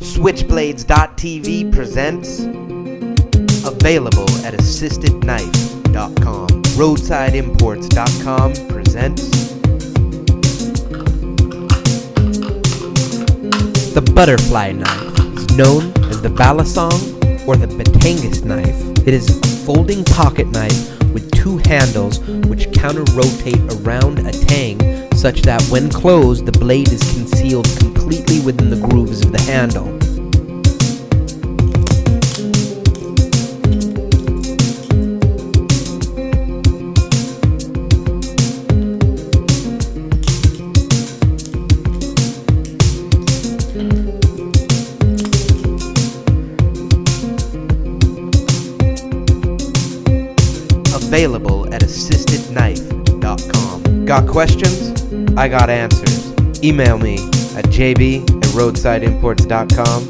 Switchblades.tv presents Available at AssistedKnife.com. Roadsideimports.com presents The Butterfly Knife. It's known as the Balisong or the Batangas knife. It is a folding pocket knife with two handles which counter-rotate around a tang such that when closed the blade is concealed completely within the grooves of the handle. Available at AssistedKnife.com. Got questions? I got answers. Email me at jb@roadsideimports.com